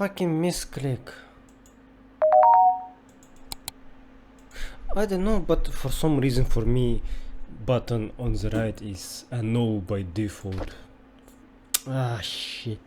fucking misclick? I don't know, but for some reason for me, button on the right is a no by default. Ah, shit.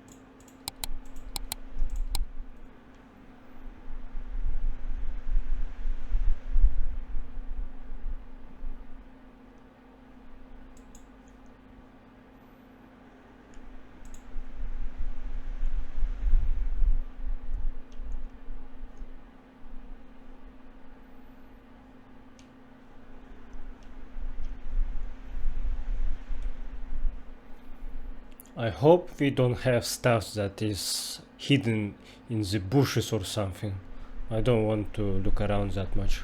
I hope we don't have stuff that is hidden in the bushes or something. I don't want to look around that much.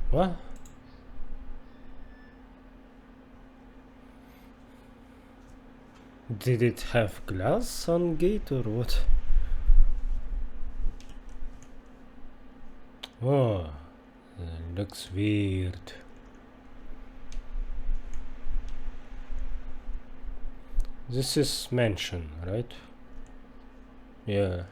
What? Did it have glass on gate or what? Oh, looks weird. This is mansion, right? Yeah.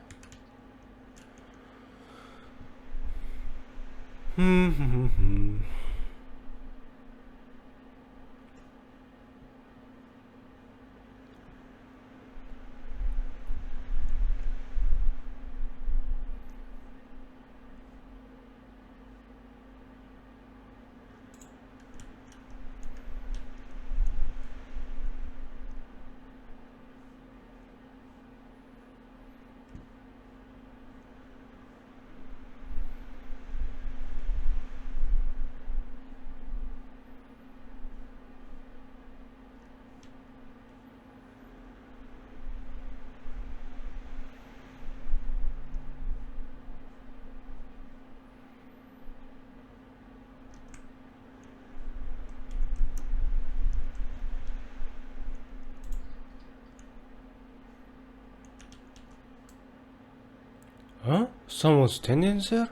Huh? Someone standing there?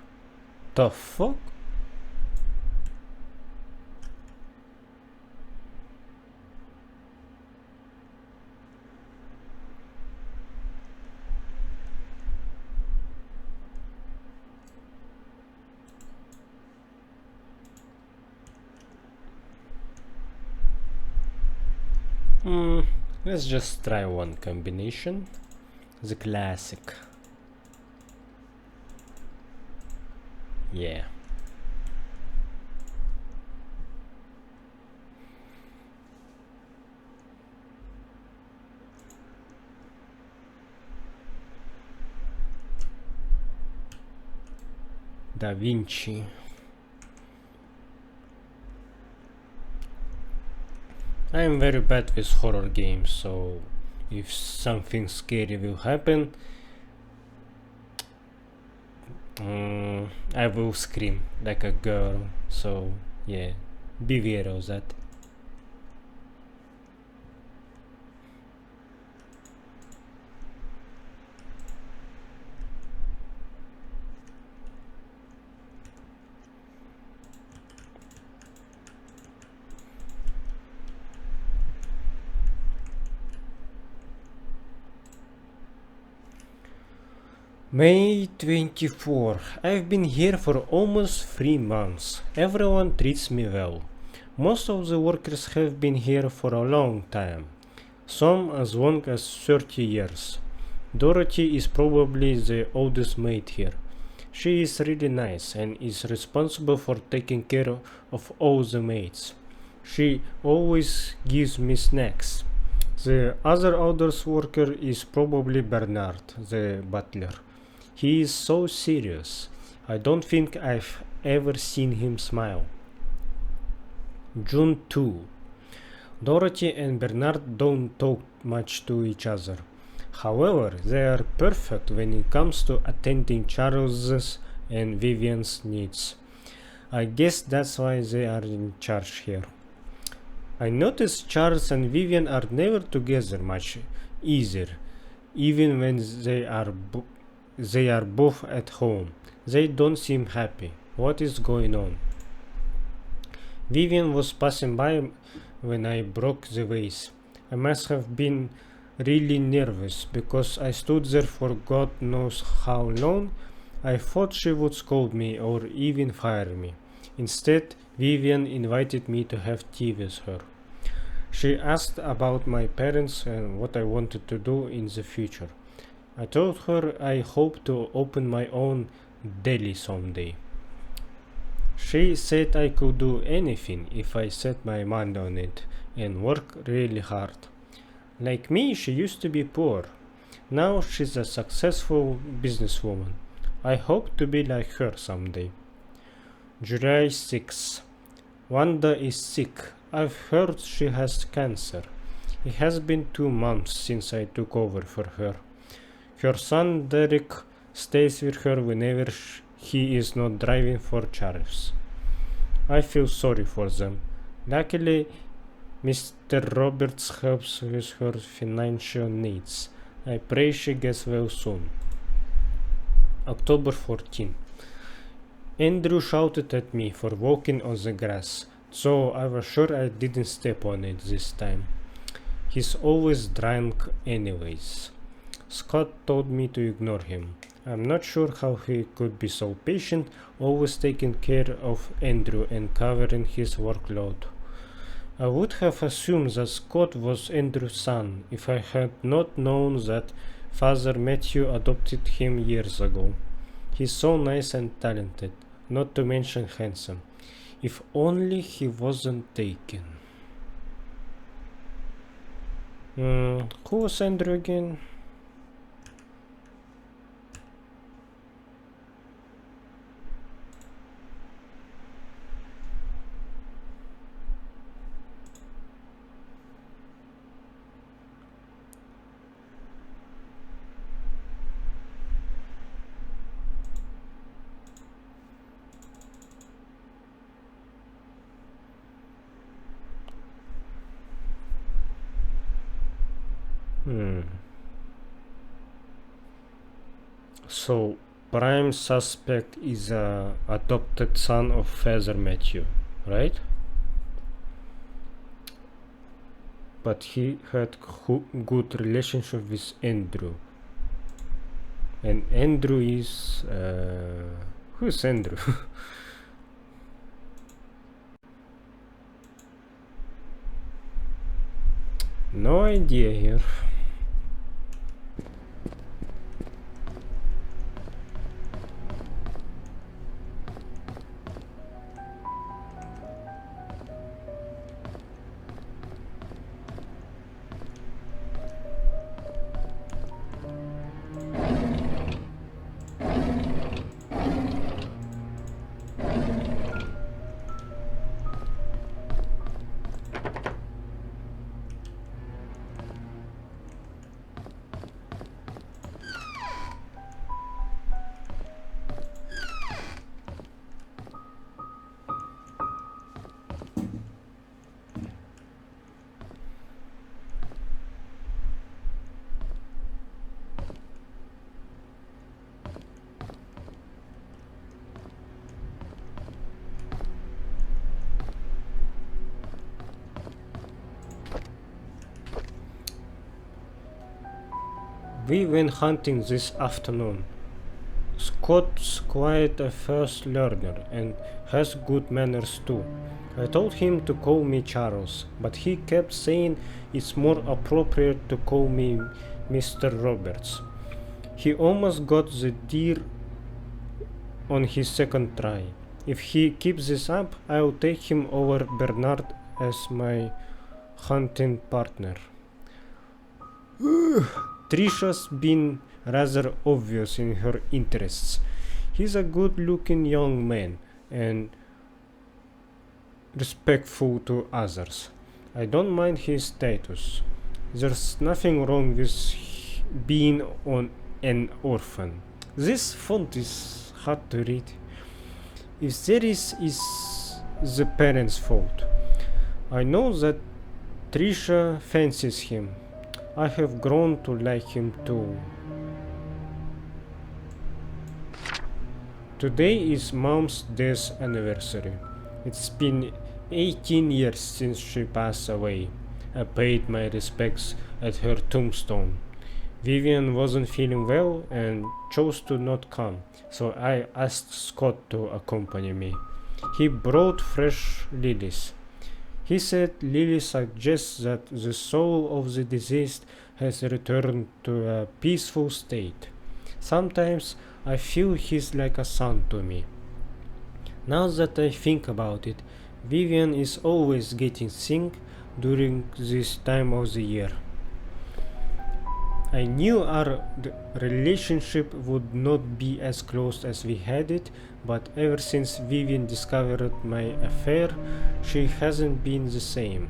The fuck? Let's just try one combination. The classic. Yeah. Da Vinci. I am very bad with horror games, so if something scary will happen, I will scream like a girl, so yeah, beware of that. May 24. I've been here for almost 3 months. Everyone treats me well. Most of the workers have been here for a long time, some as long as 30 years. Dorothy is probably the oldest maid here. She is really nice and is responsible for taking care of all the maids. She always gives me snacks. The other oldest worker is probably Bernard, the butler. He is so serious. I don't think I've ever seen him smile. June 2. Dorothy and Bernard don't talk much to each other. However, they are perfect when it comes to attending Charles's and Vivian's needs. I guess that's why they are in charge here. I notice Charles and Vivian are never together much either, even when they are both at home. They don't seem happy. What is going on? Vivian was passing by when I broke the vase. I must have been really nervous because I stood there for God knows how long. I thought she would scold me or even fire me. Instead, Vivian invited me to have tea with her. She asked about my parents and what I wanted to do in the future. I told her I hoped to open my own deli someday. She said I could do anything if I set my mind on it and work really hard. Like me, she used to be poor. Now she's a successful businesswoman. I hope to be like her someday. July 6. Wanda is sick. I've heard she has cancer. It has been 2 months since I took over for her. Her son Derek stays with her whenever he is not driving for Charles. I feel sorry for them. Luckily, Mr. Roberts helps with her financial needs. I pray she gets well soon. October 14. Andrew shouted at me for walking on the grass, so I was sure I didn't step on it this time. He's always drunk anyways. Scott told me to ignore him. I'm not sure how he could be so patient, always taking care of Andrew and covering his workload. I would have assumed that Scott was Andrew's son if I had not known that Father Matthew adopted him years ago. He's so nice and talented, not to mention handsome. If only he wasn't taken. Who was Andrew again? So, prime suspect is a adopted son of Father Matthew, right? But he had good relationship with Andrew. And Andrew is... who's Andrew? No idea here. We went hunting this afternoon. Scott's quite a fast learner and has good manners too. I told him to call me Charles, but he kept saying it's more appropriate to call me Mr. Roberts. He almost got the deer on his second try. If he keeps this up, I'll take him over Bernard as my hunting partner. Trisha's been rather obvious in her interests. He's a good-looking young man and respectful to others. I don't mind his status. There's nothing wrong with being an orphan. This font is hard to read. If there is the parents' fault. I know that Trisha fancies him. I have grown to like him too. Today is Mom's death anniversary. It's been 18 years since she passed away. I paid my respects at her tombstone. Vivian wasn't feeling well and chose to not come, so I asked Scott to accompany me. He brought fresh lilies. He said lilies suggest that the soul of the deceased has returned to a peaceful state. Sometimes I feel he's like a son to me. Now that I think about it, Vivian is always getting sick during this time of the year. I knew our relationship would not be as close as we had it, but ever since Vivian discovered my affair, she hasn't been the same.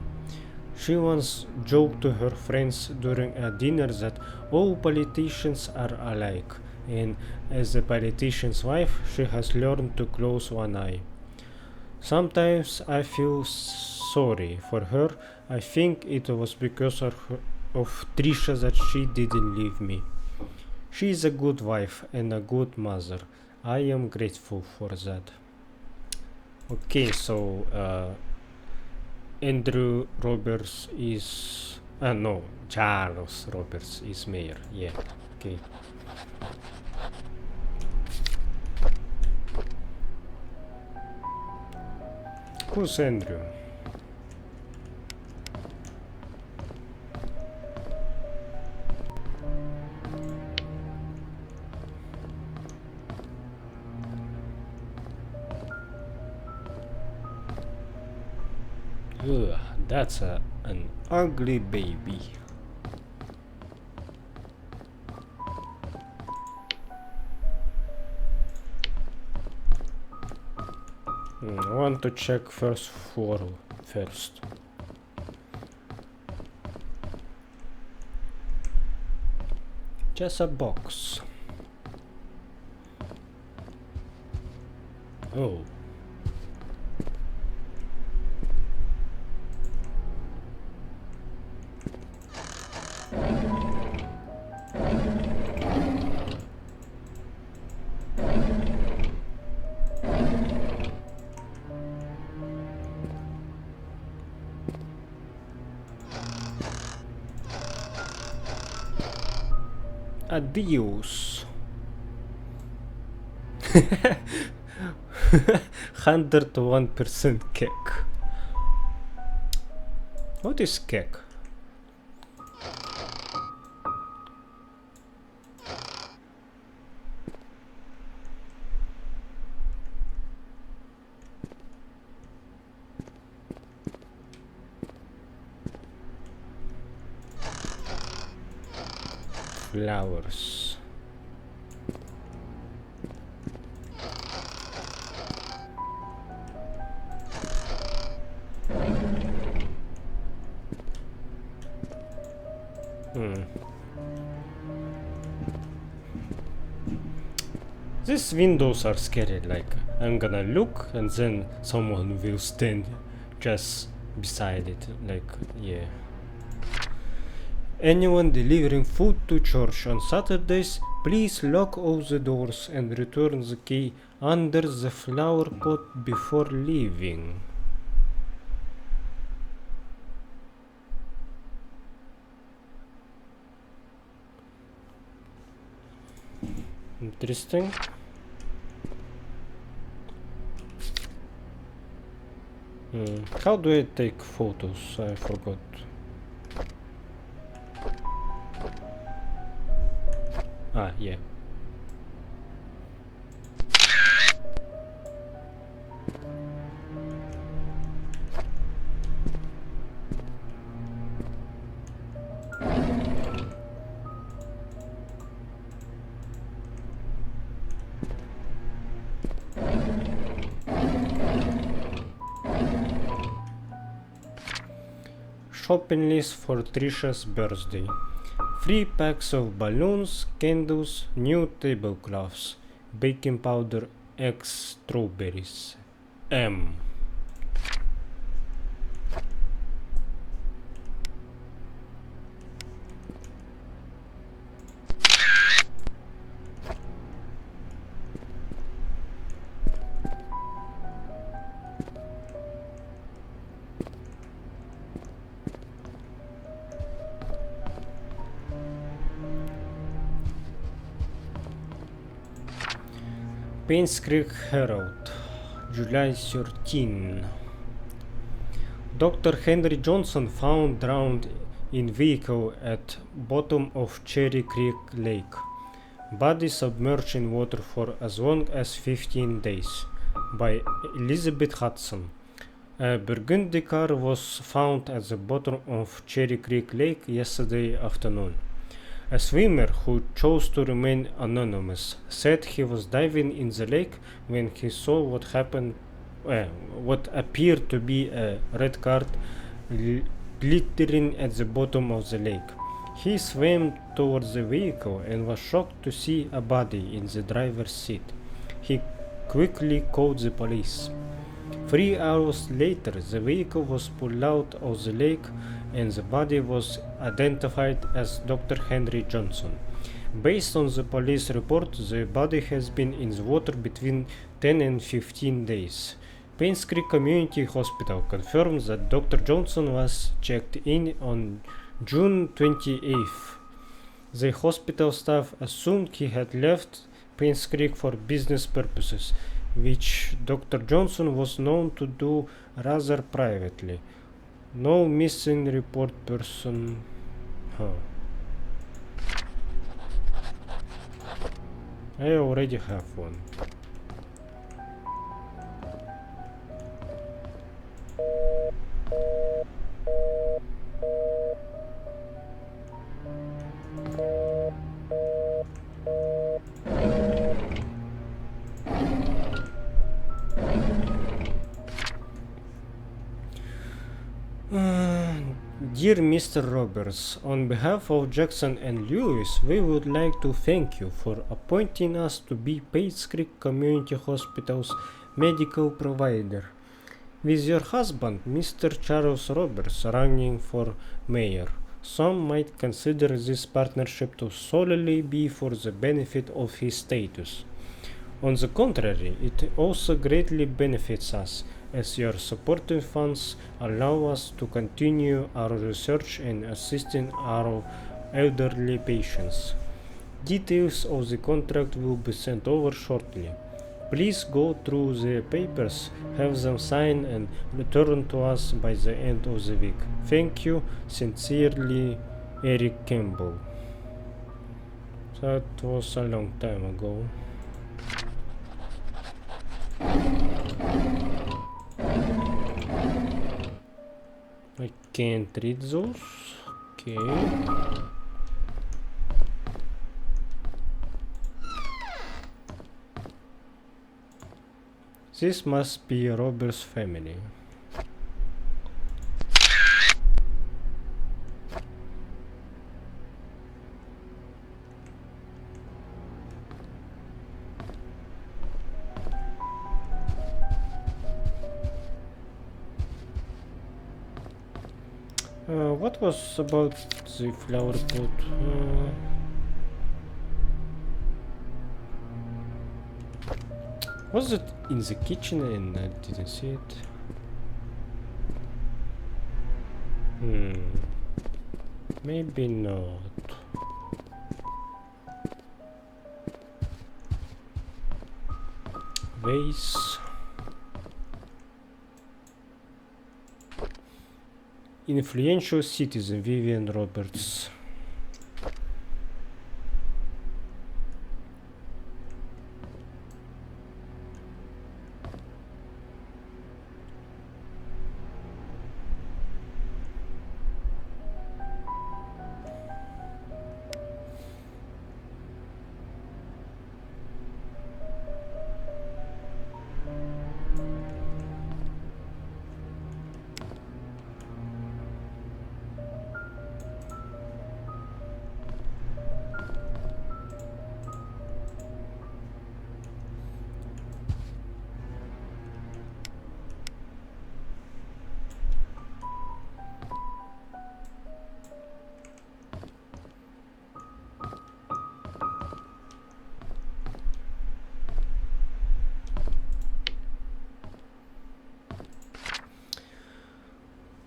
She once joked to her friends during a dinner that all politicians are alike, and as a politician's wife, she has learned to close one eye. Sometimes I feel sorry for her. I think it was because of Trisha that she didn't leave me. She is a good wife and a good mother. I am grateful for that. Okay, so Andrew Roberts is no, Charles Roberts is mayor. Yeah. Okay. Who's Andrew? Ugh, that's an ugly baby. I want to check first floor first. Just a box. Oh. Adios. 101% cake. What is cake? Flowers. These windows are scary, like I'm gonna look and then someone will stand just beside it, like, yeah. Anyone delivering food to church on Saturdays, please lock all the doors and return the key under the flower pot before leaving. Interesting. How do I take photos? I forgot. Ah, yeah. Shopping list for Trisha's birthday. 3 packs of balloons, candles, new tablecloths, baking powder, eggs, strawberries. M. Painscreek Herald, July 13. Dr. Henry Johnson found drowned in vehicle at bottom of Cherry Creek Lake. Body submerged in water for as long as 15 days. By Elizabeth Hudson. A burgundy car was found at the bottom of Cherry Creek Lake yesterday afternoon. A swimmer who chose to remain anonymous said he was diving in the lake when he saw what appeared to be a red car glittering at the bottom of the lake. He swam towards the vehicle and was shocked to see a body in the driver's seat. He quickly called the police. 3 hours later, the vehicle was pulled out of the lake and the body was identified as Dr. Henry Johnson. Based on the police report, the body has been in the water between 10 and 15 days. Painscreek Community Hospital confirms that Dr. Johnson was checked in on June 28th. The hospital staff assumed he had left Painscreek for business purposes, which Dr. Johnson was known to do rather privately. No missing report person. I already have one. Dear Mr. Roberts, on behalf of Jackson and Lewis, we would like to thank you for appointing us to be Painscreek Community Hospital's medical provider. With your husband, Mr. Charles Roberts, running for mayor, some might consider this partnership to solely be for the benefit of his status. On the contrary, it also greatly benefits us, as your supporting funds allow us to continue our research and assisting our elderly patients. Details of the contract will be sent over shortly. Please go through the papers, have them signed, and return to us by the end of the week. Thank you. Sincerely, Eric Campbell. That was a long time ago. I can't read those. Okay. This must be Robert's family. What was about the flower pot? Was it in the kitchen and I didn't see it? Maybe not. Vase. Influential citizen Vivian Roberts.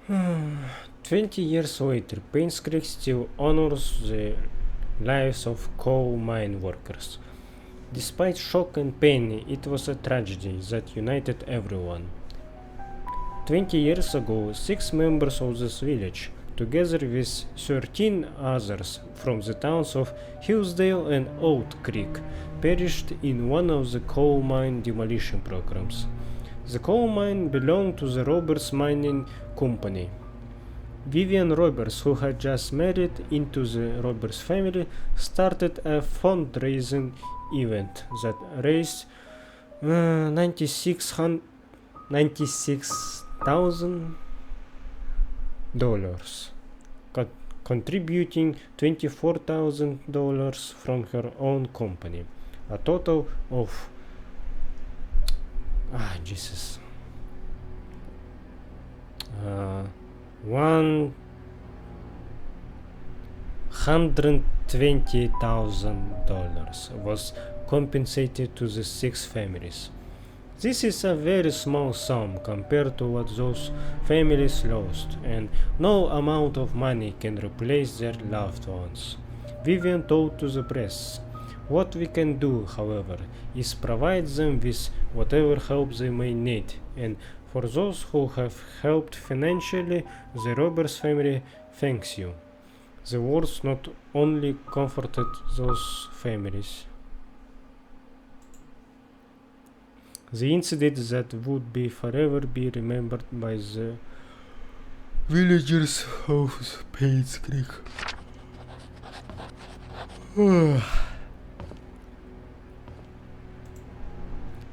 Hmm. 20 years later, Painscreek still honors the lives of coal mine workers. Despite shock and pain, it was a tragedy that united everyone. 20 years ago, 6 members of this village, together with 13 others from the towns of Hillsdale and Oat Creek, perished in one of the coal mine demolition programs. The coal mine belonged to the Roberts Mining Company. Vivian Roberts, who had just married into the Roberts family, started a fundraising event that raised $96,000, contributing $24,000 from her own company. A total of Jesus. $120,000 was compensated to the 6 families. This is a very small sum compared to what those families lost, and no amount of money can replace their loved ones. Vivian told to the press, "What we can do, however, is provide them with whatever help they may need, and for those who have helped financially, the Roberts family thanks you." The words not only comforted those families. The incident that would be forever be remembered by the villagers of Painscreek.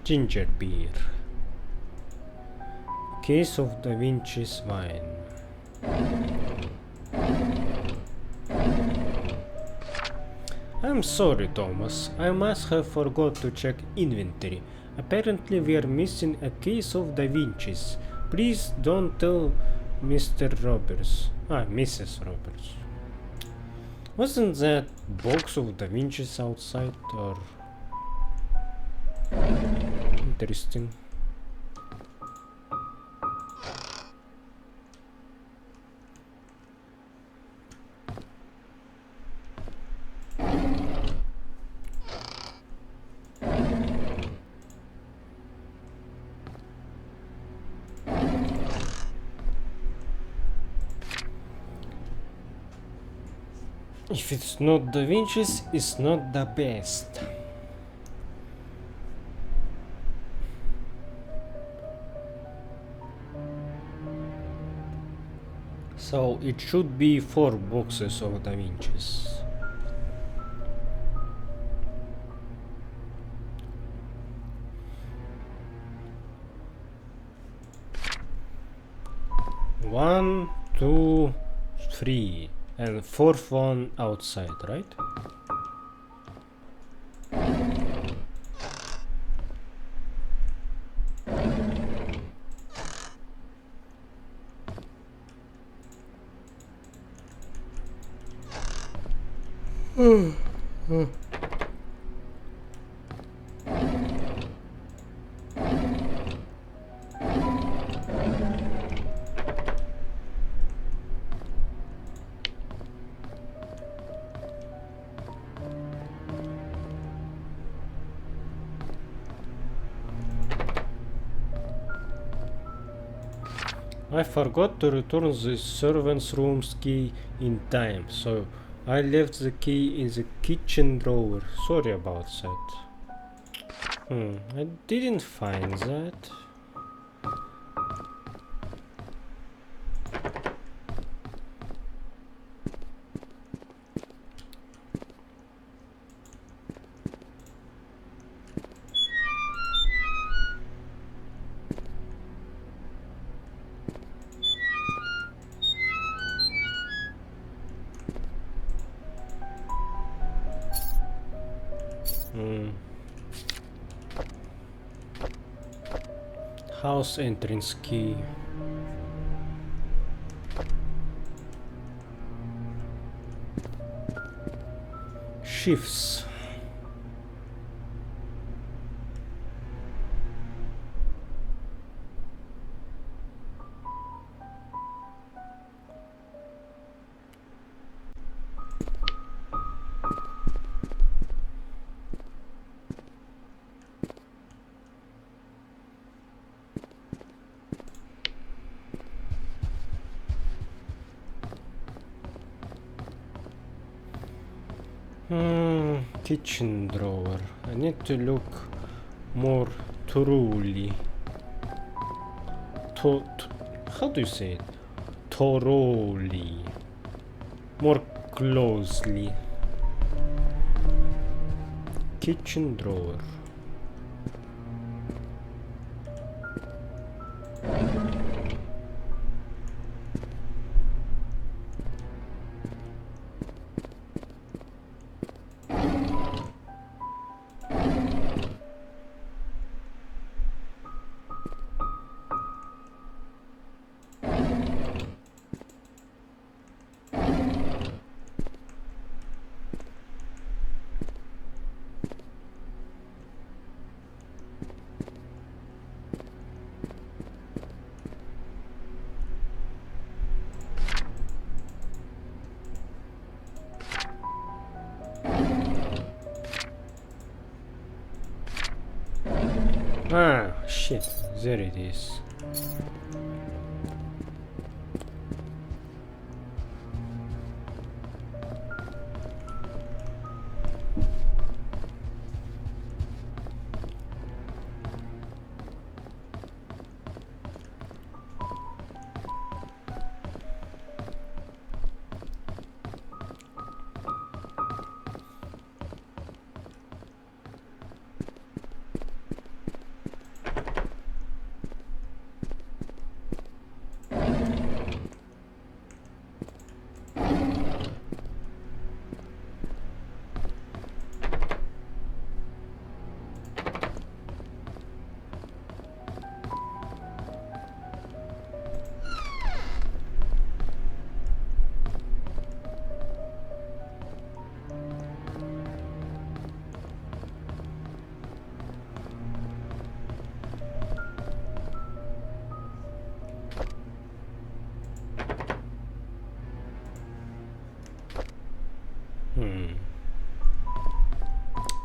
Ginger beer. Case of Da Vinci's wine. I'm sorry, Thomas. I must have forgot to check inventory. Apparently we are missing a case of Da Vinci's. Please don't tell Mr. Roberts. Mrs. Roberts. Wasn't that box of Da Vinci's outside, or... Interesting. If it's not Da Vinci's, it's not the best. So it should be 4 boxes of Da Vinci's. One, two, three. And 4th one outside, right? I forgot to return the servant's room's key in time, so I left the key in the kitchen drawer. Sorry about that. I didn't find that. House entrance key. Shifts. Kitchen drawer. I need to look more thoroughly. How do you say it? Thoroughly. More closely. Kitchen drawer. Ah, shit, there it is.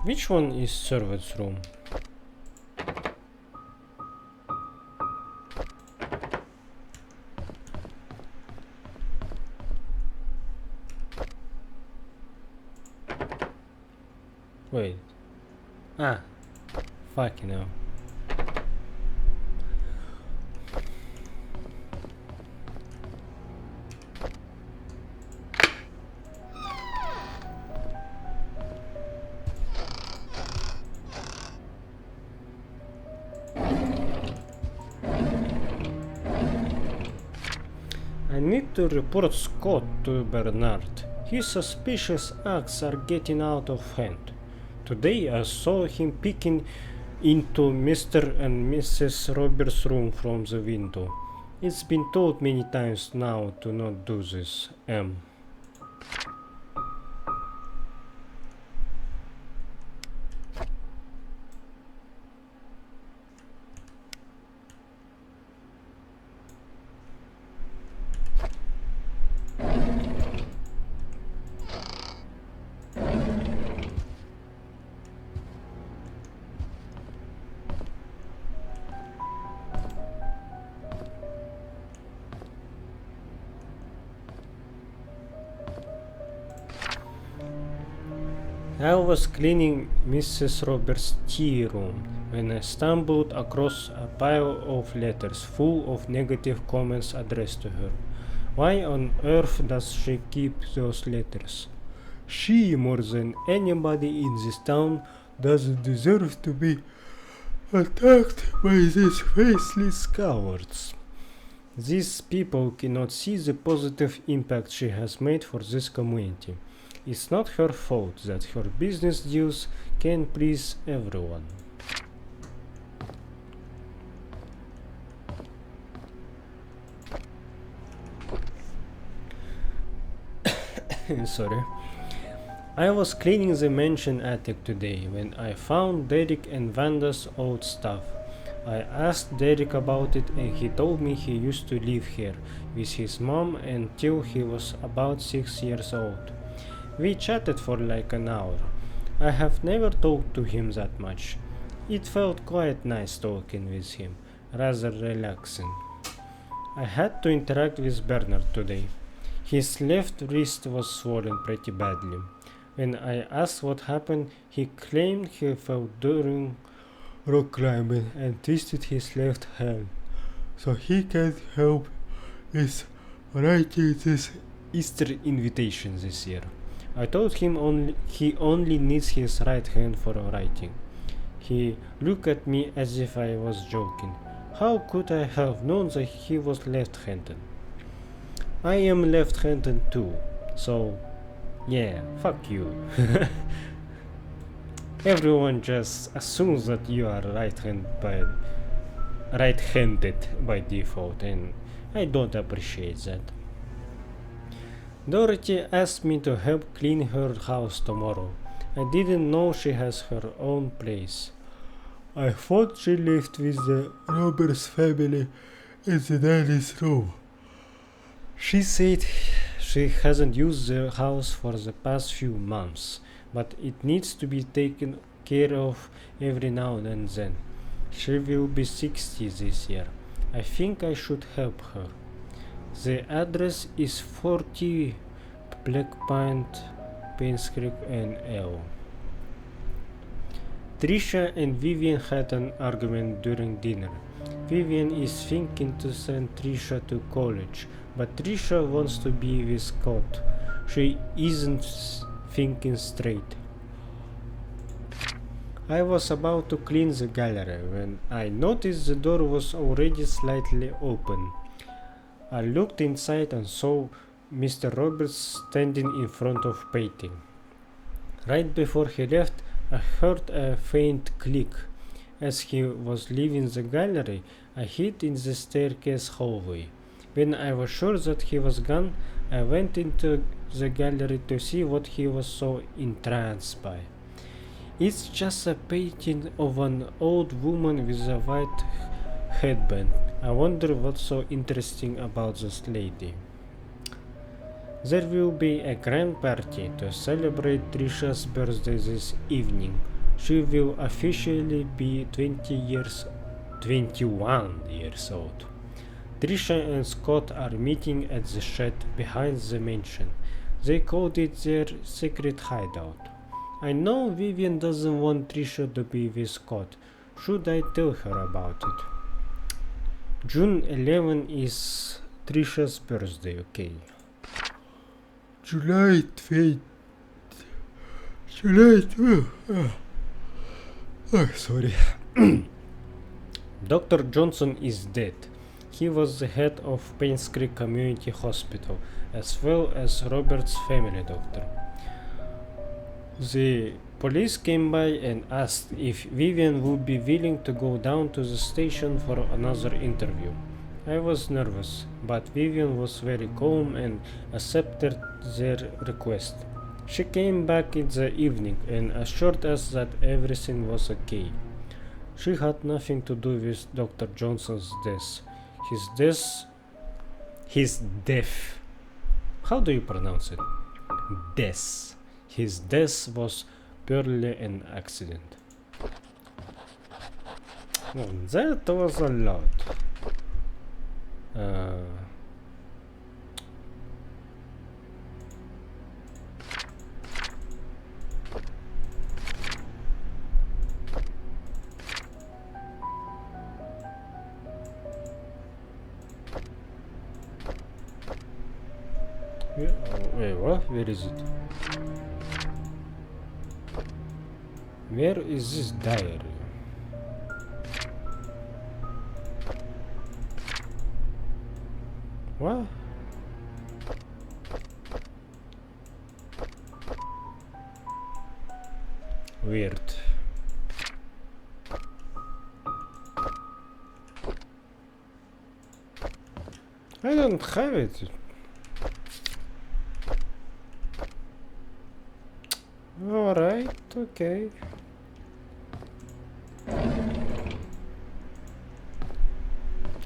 Which one is servant's room? Wait. Ah. Fucking hell. I need to report Scott to Bernard. His suspicious acts are getting out of hand. Today I saw him peeking into Mr. and Mrs. Roberts' room from the window. It's been told many times now to not do this, M. I was cleaning Mrs. Roberts' tea room when I stumbled across a pile of letters full of negative comments addressed to her. Why on earth does she keep those letters? She, more than anybody in this town, doesn't deserve to be attacked by these faceless cowards. These people cannot see the positive impact she has made for this community. It's not her fault that her business deals can please everyone. Sorry. I was cleaning the mansion attic today when I found Derek and Vanda's old stuff. I asked Derek about it and he told me he used to live here with his mom until he was about 6 years old. We chatted for like an hour. I have never talked to him that much. It felt quite nice talking with him, rather relaxing. I had to interact with Bernard today. His left wrist was swollen pretty badly. When I asked what happened, he claimed he fell during rock climbing and twisted his left hand, so he can't help with writing this Easter invitation this year. I told him he only needs his right hand for writing. He looked at me as if I was joking. How could I have known that he was left-handed? I am left-handed too, so yeah, fuck you. Everyone just assumes that you are right-handed by default, and I don't appreciate that. Dorothy asked me to help clean her house tomorrow. I didn't know she has her own place. I thought she lived with the Roberts family in the nanny's room. She said she hasn't used the house for the past few months, but it needs to be taken care of every now and then. She will be 60 this year. I think I should help her. The address is 40 Black Pine, Painscreek and L. Trisha and Vivian had an argument during dinner. Vivian is thinking to send Trisha to college, but Trisha wants to be with Scott. She isn't thinking straight. I was about to clean the gallery when I noticed the door was already slightly open. I looked inside and saw Mr. Roberts standing in front of painting. Right before he left, I heard a faint click. As he was leaving the gallery, I hid in the staircase hallway. When I was sure that he was gone, I went into the gallery to see what he was so entranced by. It's just a painting of an old woman with a white headband. I wonder what's so interesting about this lady. There will be a grand party to celebrate Trisha's birthday this evening. She will officially be 21 years old. Trisha and Scott are meeting at the shed behind the mansion. They called it their secret hideout. I know Vivian doesn't want Trisha to be with Scott. Should I tell her about it? June 11 is Trisha's birthday, okay. July 12. Sorry. Dr. Johnson is dead. He was the head of Painscreek Community Hospital, as well as Robert's family doctor. The police came by and asked if Vivian would be willing to go down to the station for another interview. I was nervous, but Vivian was very calm and accepted their request. She came back in the evening and assured us that everything was okay. She had nothing to do with Dr. Johnson's death. His death. How do you pronounce it? Death. His death was purely an accident. Oh, that was a lot. Wait, what? Where is it? Where is this diary? What? Weird. I don't have it. Alright, okay.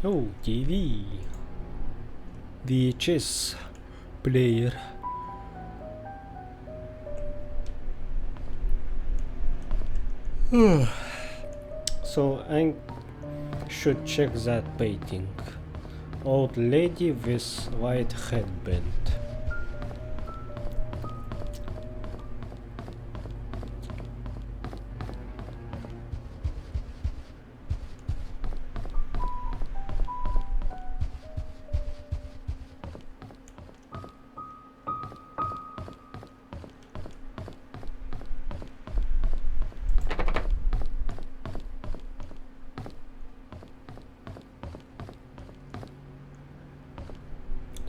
Oh, TV. VHS player. So I should check that painting. Old lady with white headband.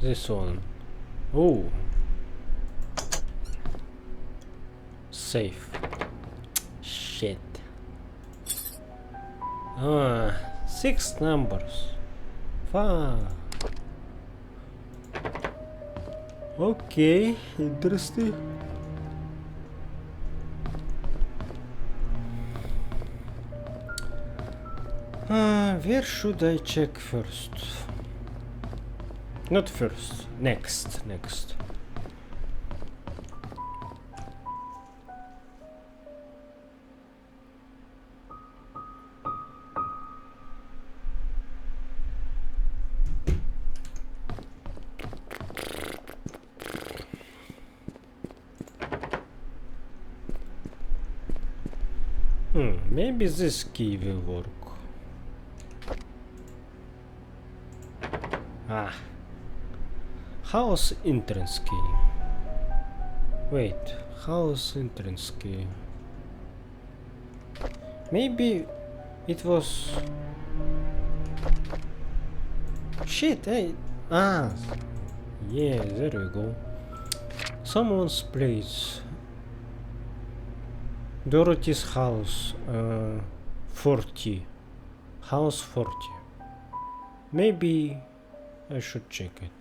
This one. Oh. Safe. Shit. 6 numbers. Fuck. Okay, interesting. Where should I check first? Not first. Next. Maybe this key will work. House entrance key. Wait, house entrance key. Maybe it was... Shit, hey! Yeah, there we go. Someone's place. Dorothy's house. 40. House 40. Maybe I should check it.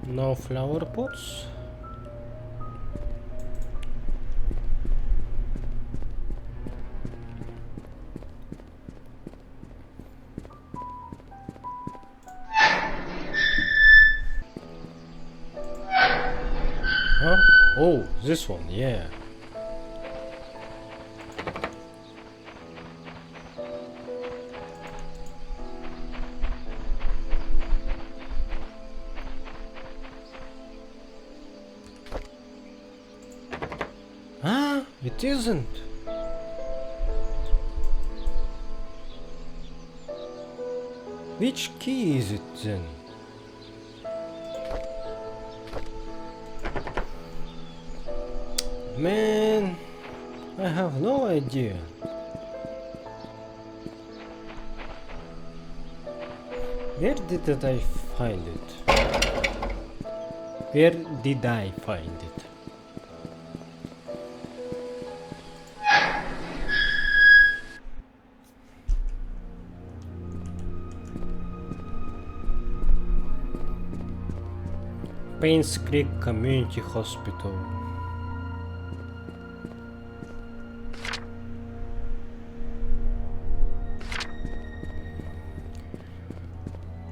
No flower pots. Huh? Oh, this one, yeah. It isn't. Which key is it then? Man, I have no idea. Where did I find it? Where did I find it? Painscreek Community Hospital.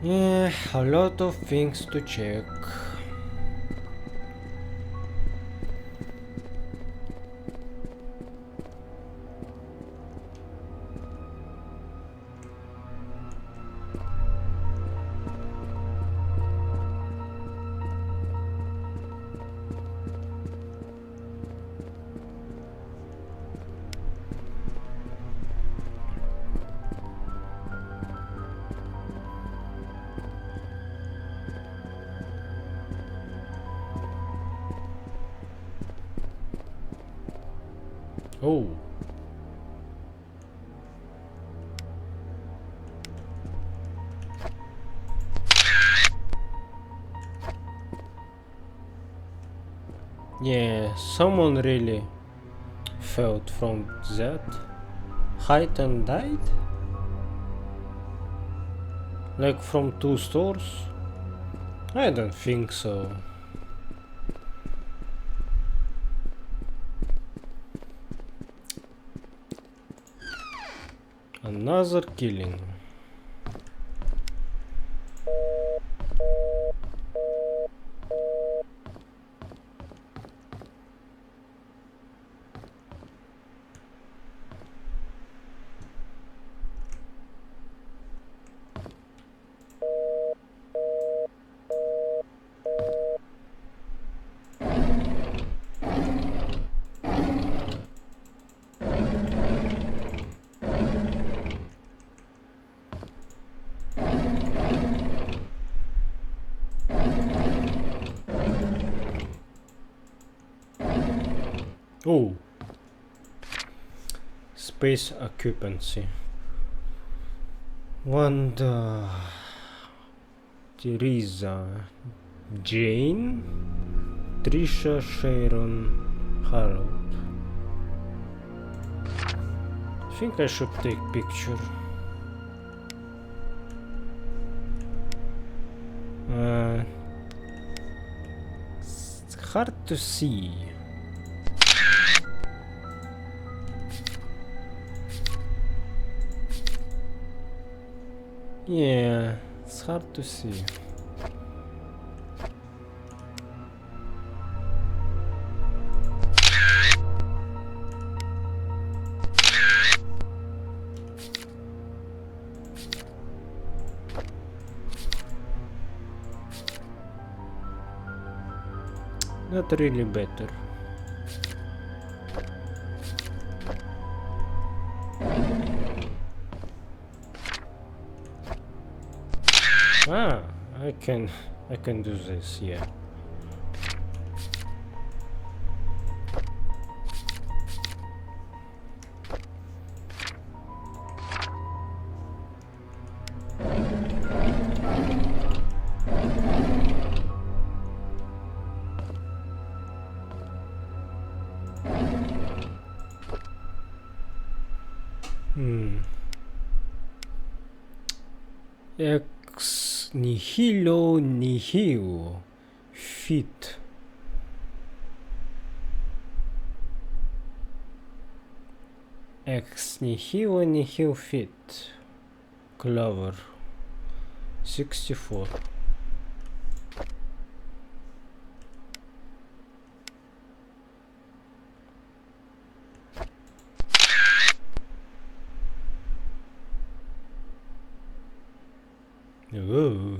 Yeah, a lot of things to check. Oh. Yeah, someone really felt from that height and died? Like from 2 stores? I don't think so. Another killing. Oh, space occupancy. Wanda, Teresa, Jane, Trisha, Sharon, Harold. I think I should take picture. It's hard to see. Yeah, it's hard to see. Not really better. Ah, I can do this, yeah. Ex nihilo nihil fit. Ex nihilo nihil fit. Clover 64. Ooh.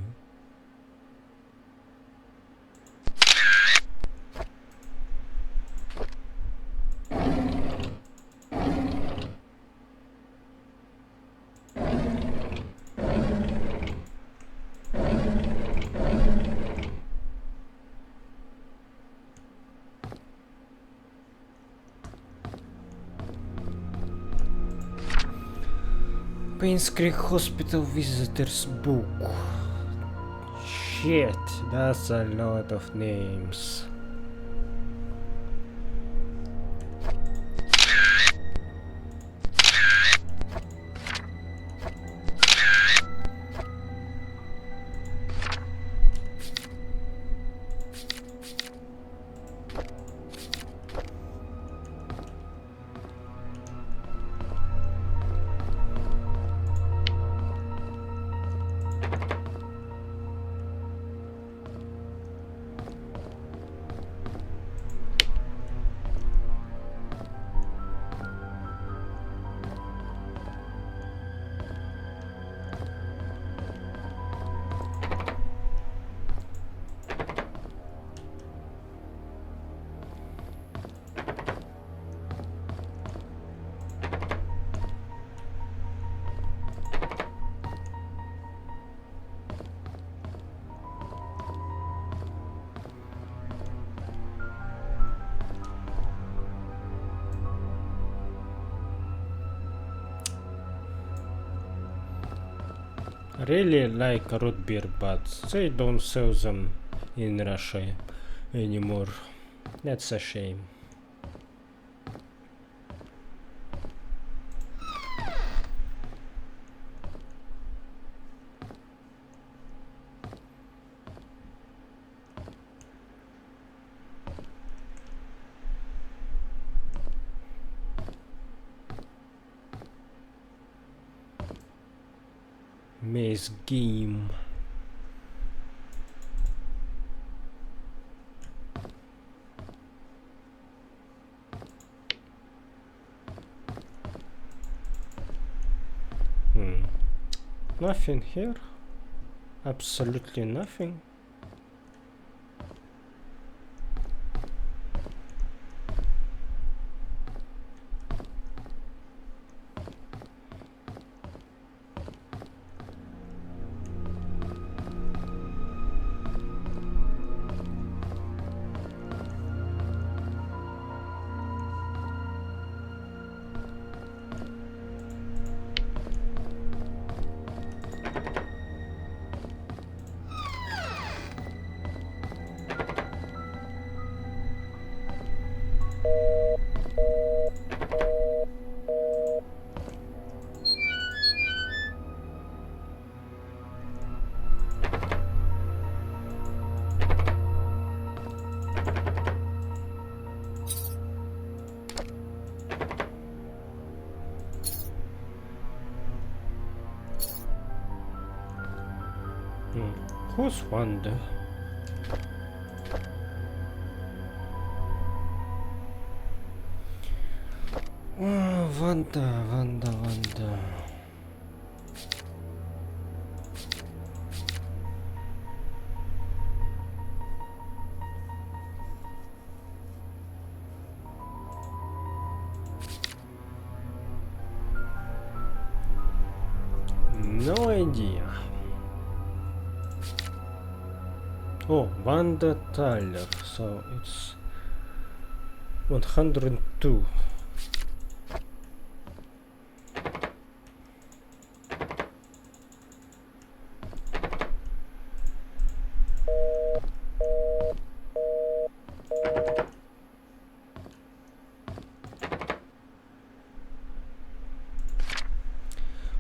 Painscreek Hospital Visitors Book. Shit, that's a lot of names. I really like root beer, but they don't sell them in Russia anymore. That's a shame. Maze game. Nothing here. Absolutely nothing. Who's Wanda? Oh, Wanda. No idea. Oh, Wanda Tyler, so it's 102.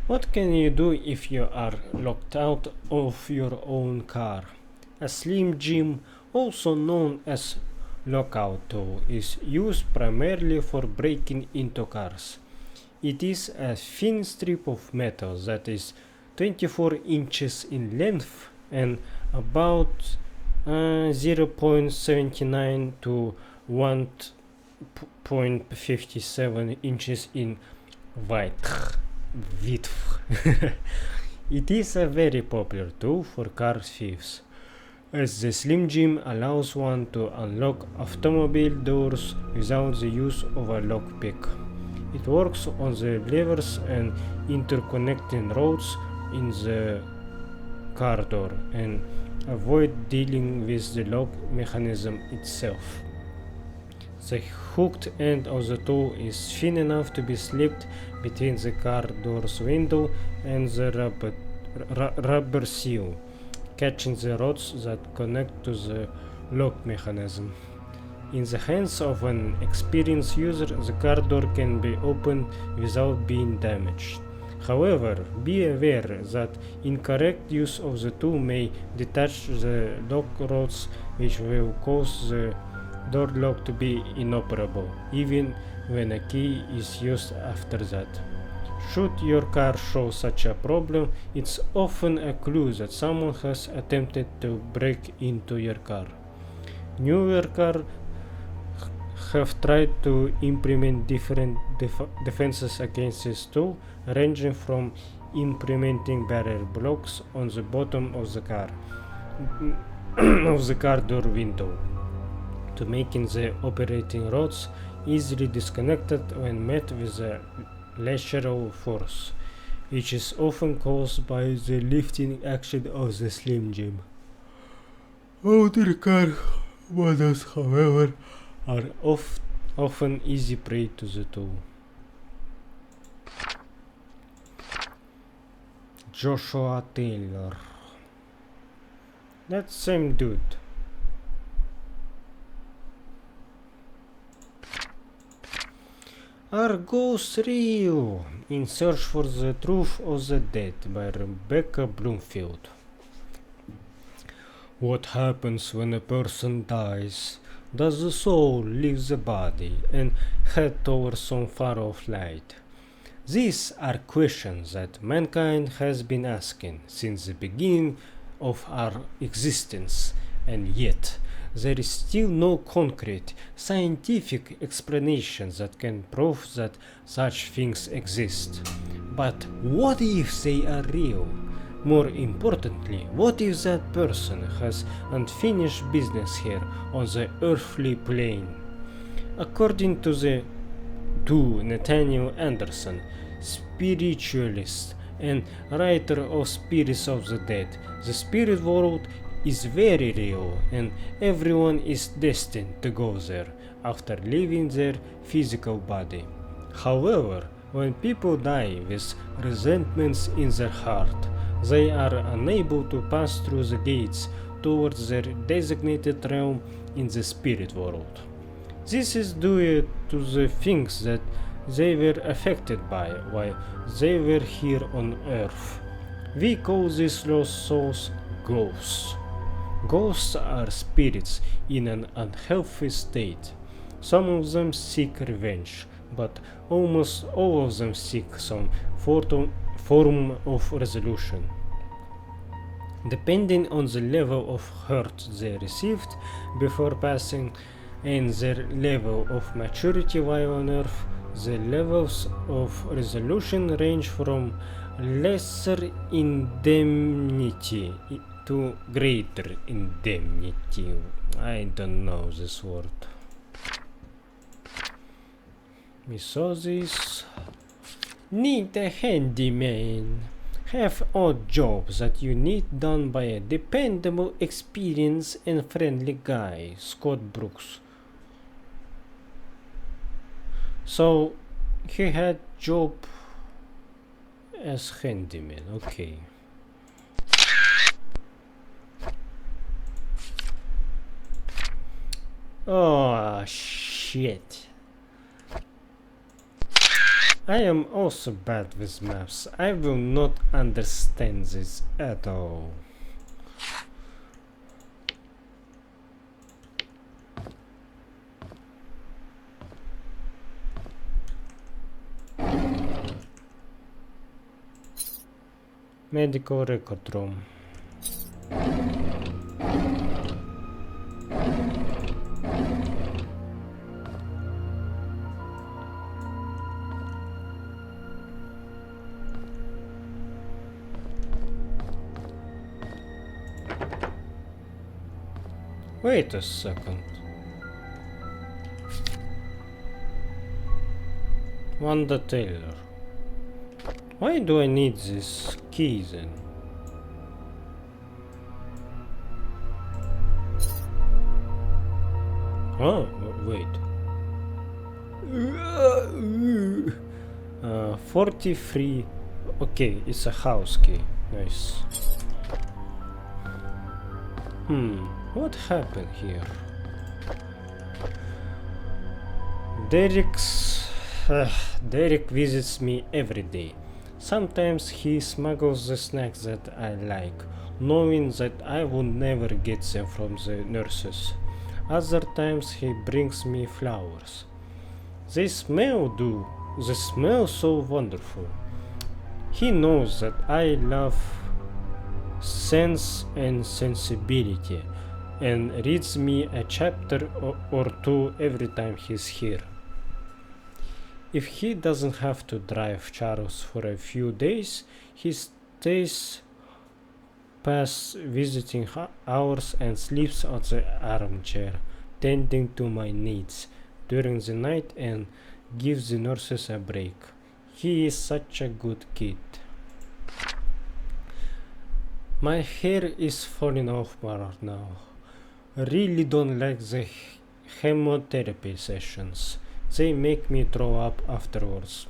What can you do if you are locked out of your own car? A Slim Jim, also known as lockout tool, is used primarily for breaking into cars. It is a thin strip of metal that is 24 inches in length and about 0.79 to 1.57 inches in width. It is a very popular tool for car thieves, as the Slim Jim allows one to unlock automobile doors without the use of a lockpick. It works on the levers and interconnecting rods in the car door and avoid dealing with the lock mechanism itself. The hooked end of the tool is thin enough to be slipped between the car door's window and the rubber seal, catching the rods that connect to the lock mechanism. In the hands of an experienced user, the car door can be opened without being damaged. However, be aware that incorrect use of the tool may detach the lock rods, which will cause the door lock to be inoperable, even when a key is used after that. Should your car show such a problem, it's often a clue that someone has attempted to break into your car. Newer cars have tried to implement different defenses against this tool, ranging from implementing barrier blocks on the bottom of the car of the car door window, to making the operating rods easily disconnected when met with a lateral force, which is often caused by the lifting action of the Slim Jim. Older car models, however, are often easy prey to the tool. Joshua Taylor. That same dude. Are Ghosts Real? In Search for the Truth of the Dead by Rebecca Bloomfield. What happens when a person dies? Does the soul leave the body and head towards some far-off light? These are questions that mankind has been asking since the beginning of our existence, and yet there is still no concrete scientific explanation that can prove that such things exist. But what if they are real? More importantly, what if that person has unfinished business here on the earthly plane? According to Nathaniel Anderson, spiritualist and writer of Spirits of the Dead, the spirit world is very real and everyone is destined to go there after leaving their physical body. However, when people die with resentments in their heart, they are unable to pass through the gates towards their designated realm in the spirit world. This is due to the things that they were affected by while they were here on earth. We call these lost souls ghosts. Ghosts are spirits in an unhealthy state. Some of them seek revenge, but almost all of them seek some form of resolution. Depending on the level of hurt they received before passing and their level of maturity while on Earth, the levels of resolution range from lesser indemnity to greater indemnity. I don't know this word. We saw this. Need a handyman. Have odd jobs that you need done by a dependable, experienced and friendly guy. Scott Brooks. So he had job as handyman. Okay. Oh shit. I am also bad with maps. I will not understand this at all. Medical record room. Wait a second. Wanda Taylor. Why do I need this key then? Oh, wait. 43. Okay, it's a house key. Nice. What happened here? Derek visits me every day. Sometimes he smuggles the snacks that I like, knowing that I will never get them from the nurses. Other times he brings me flowers. They smell so wonderful. He knows that I love sense and sensibility and reads me a chapter or two every time he's here. If he doesn't have to drive Charles for a few days, he stays past visiting hours and sleeps on the armchair, tending to my needs during the night and gives the nurses a break. He is such a good kid. My hair is falling off right now. I really don't like the chemotherapy sessions. They make me throw up afterwards.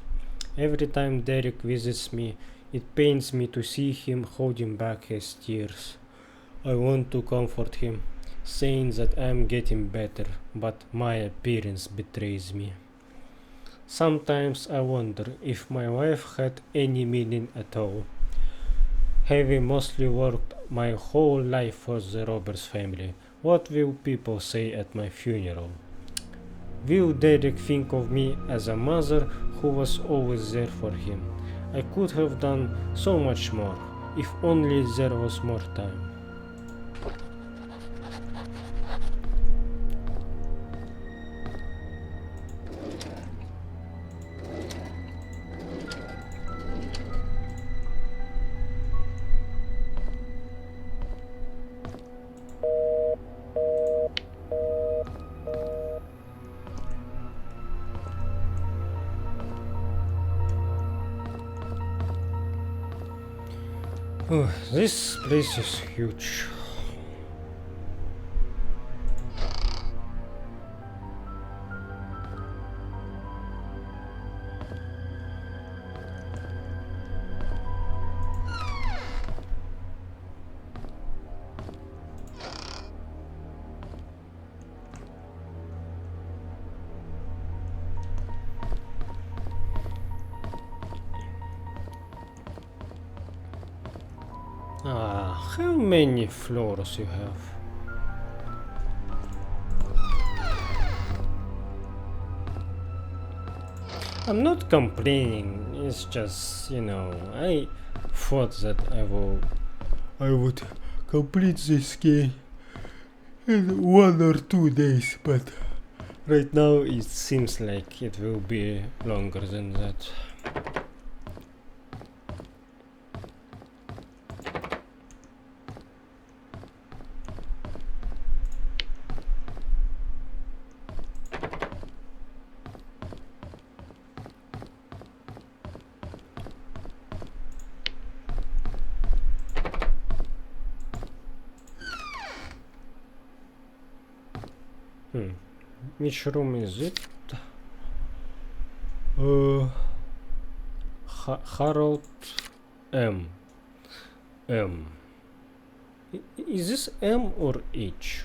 Every time Derek visits me, it pains me to see him holding back his tears. I want to comfort him, saying that I am getting better, but my appearance betrays me. Sometimes I wonder if my life had any meaning at all. Having mostly worked my whole life for the Roberts family, what will people say at my funeral? Will Derek think of me as a mother who was always there for him? I could have done so much more, if only there was more time. This place is huge. How many floors you have? I'm not complaining, it's just, I thought that I would complete this game in 1 or 2 days, but right now it seems like it will be longer than that. Which room is it? Harold M. M. Is this M or H?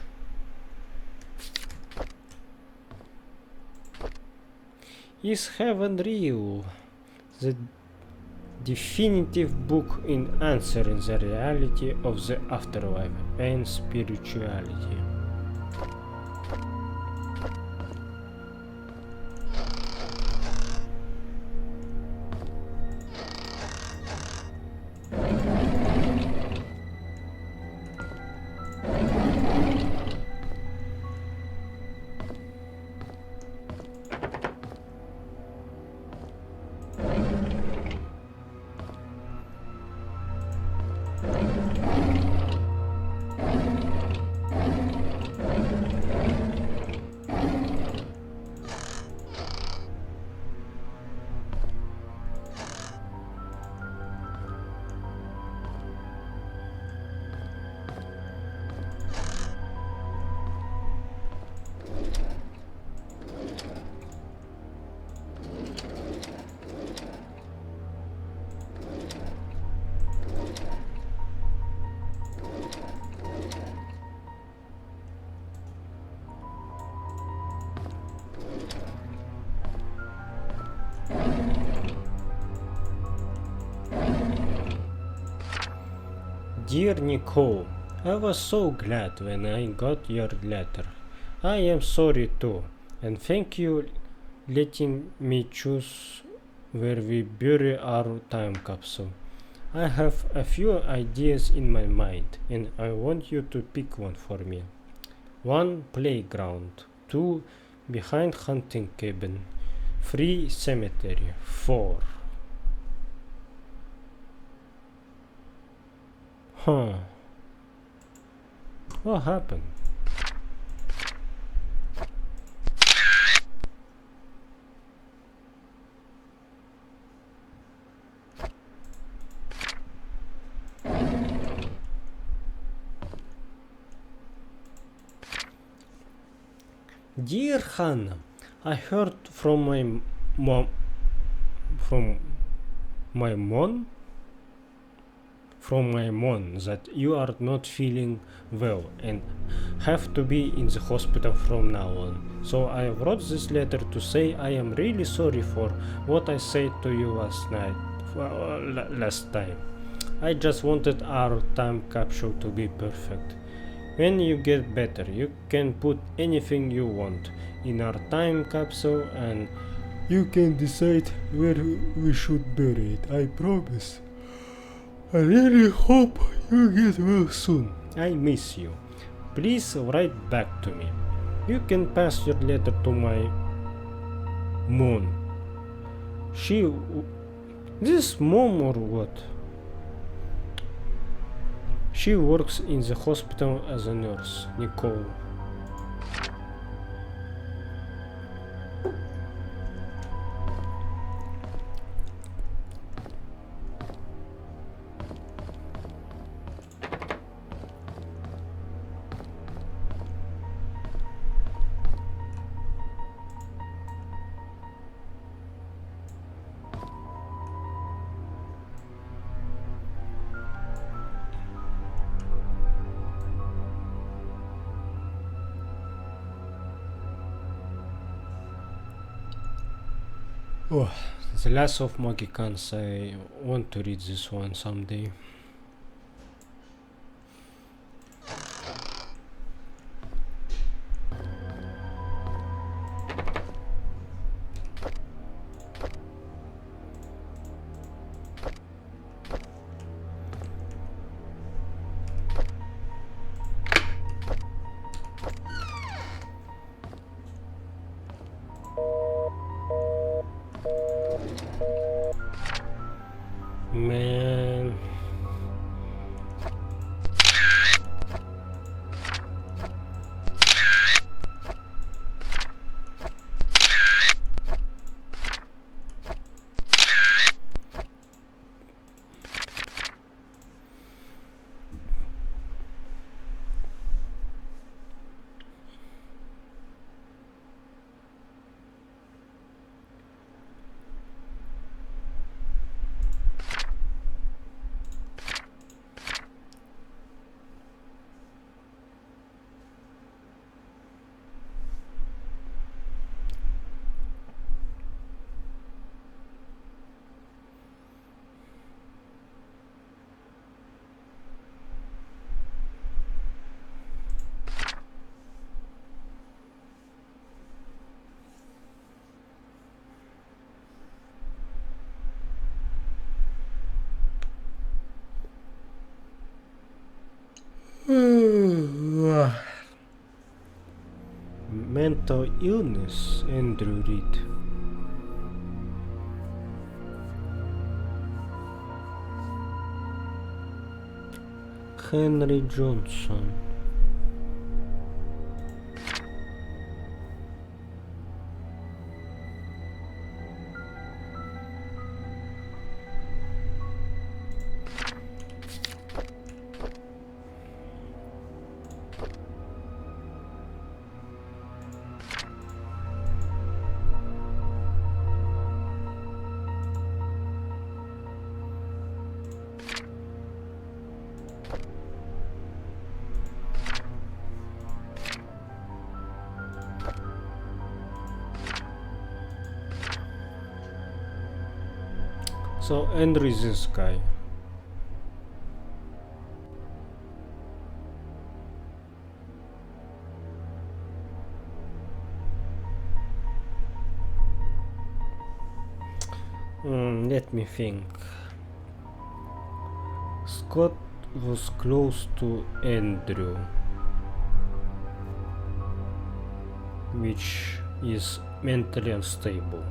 Is heaven real? The definitive book in answering the reality of the afterlife and spirituality. Dear Nicole, I was so glad when I got your letter. I am sorry too, and thank you letting me choose where we bury our time capsule. I have a few ideas in my mind, and I want you to pick one for me. 1. Playground. 2. Behind hunting cabin. 3. Cemetery. 4. What happened? Dear Hannah, I heard from my mom that you are not feeling well and have to be in the hospital from now on. So I wrote this letter to say I am really sorry for what I said to you last time. I just wanted our time capsule to be perfect. When you get better, you can put anything you want in our time capsule and you can decide where we should bury it, I promise. I really hope you get well soon. I miss you. Please write back to me. You can pass your letter to my mom. This mom or what? She works in the hospital as a nurse, Nicole. Oh, The Last of Mohicans. I want to read this one someday. Man. Mental illness, Andrew Reid. Henry Johnson. So Andrew is this guy. Let me think. Scott was close to Andrew, which is mentally unstable.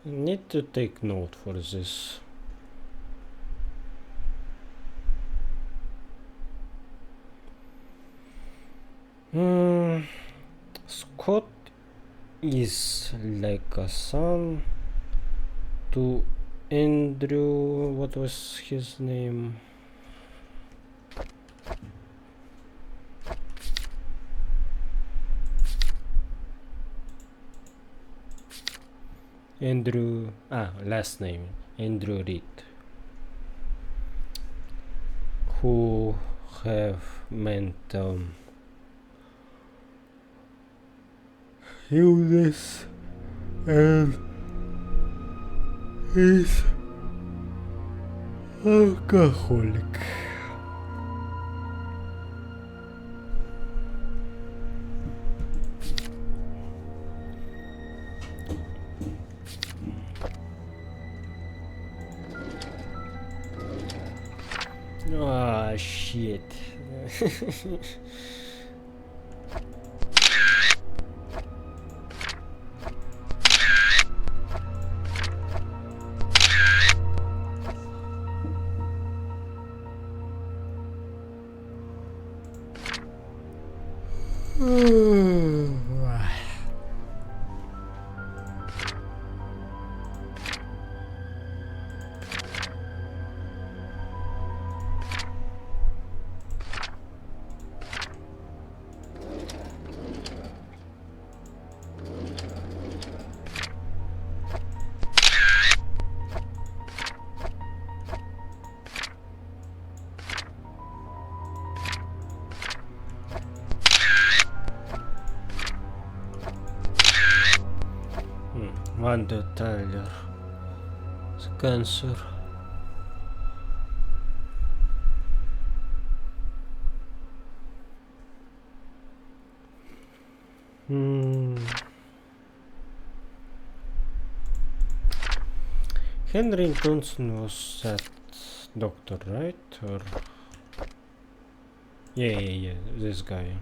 Need to take note for this. Scott is like a son to Andrew. What was his name? Andrew, last name, Andrew Reid, who have mental illness and is alcoholic. Ah, shit. Wanda Tyler. It's cancer. Henry Johnson was that doctor, right? Or yeah, this guy.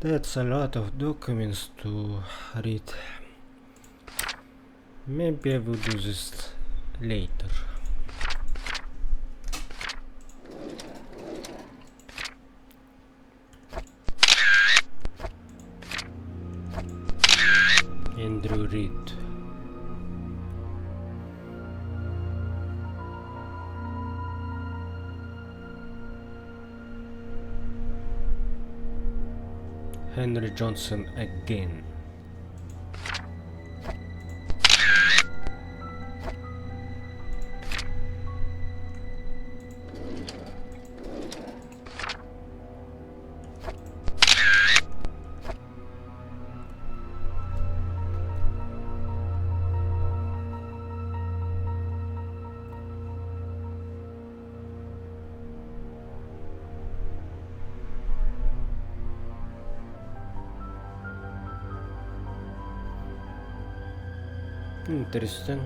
That's a lot of documents to read. Maybe I will do this later. Andrew Reed. Henry Johnson again. Interesting.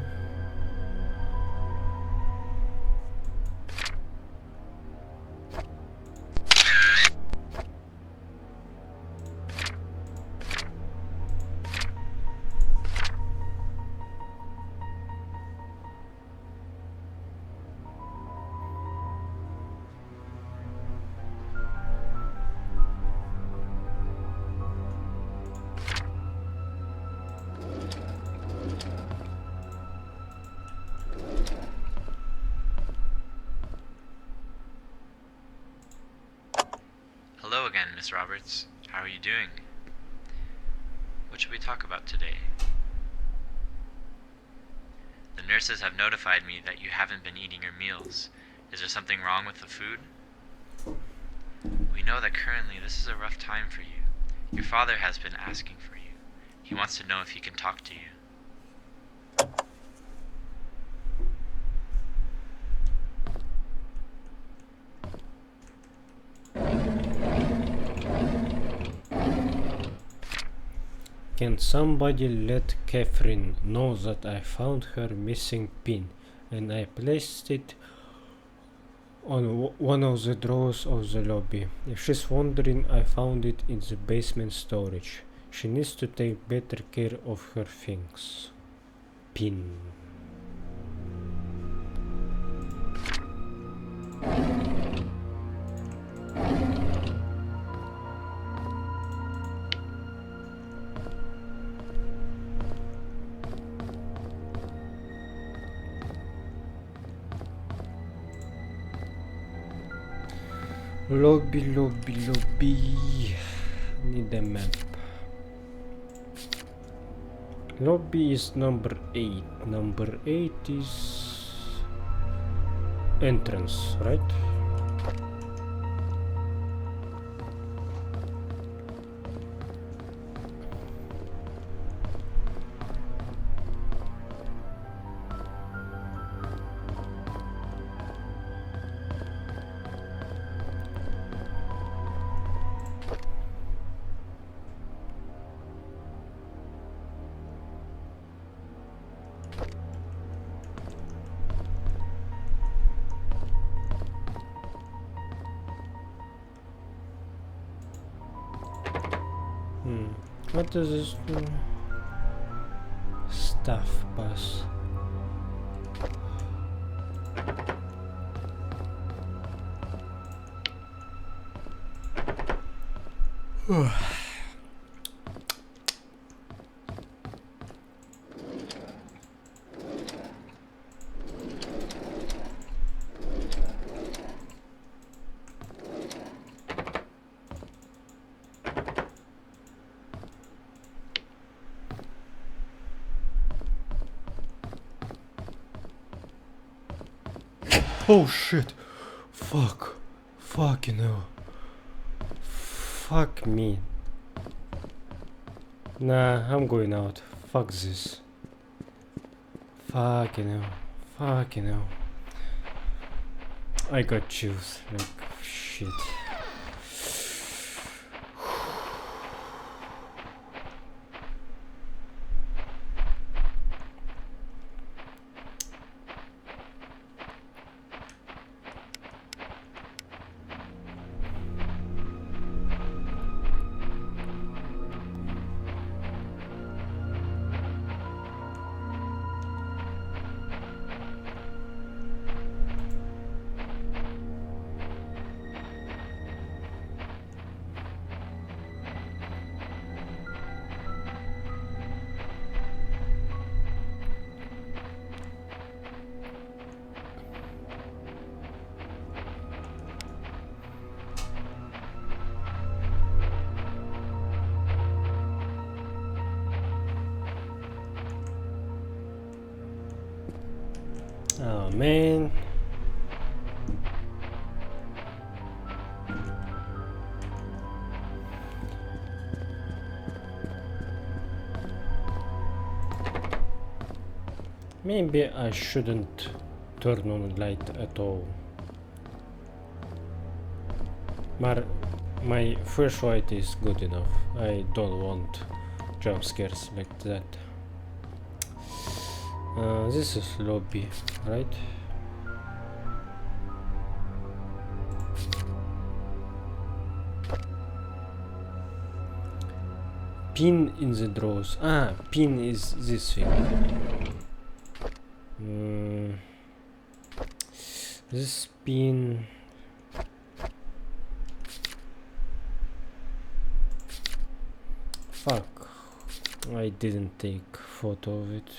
Hello again, Miss Roberts. How are you doing? What should we talk about today? The nurses have notified me that you haven't been eating your meals. Is there something wrong with the food? We know that currently this is a rough time for you. Your father has been asking for you. He wants to know if he can talk to you. Can somebody let Catherine know that I found her missing pin and I placed it on one of the drawers of the lobby? If she's wondering, I found it in the basement storage. She needs to take better care of her things. Pin. Lobby. Need a map. Lobby is number 8. Number 8 is entrance, right? What does this do? Staff pass. Oh shit! Fucking hell. Fuck me. Nah, I'm going out. Fuck this. Fucking hell. Fucking hell. I got chills. Like, shit. Oh man. Maybe I shouldn't turn on light at all. My flashlight is good enough. I don't want jump scares like that. This is lobby, right? Pin in the drawers. Ah, pin is this thing. This pin. Fuck. I didn't take photo of it.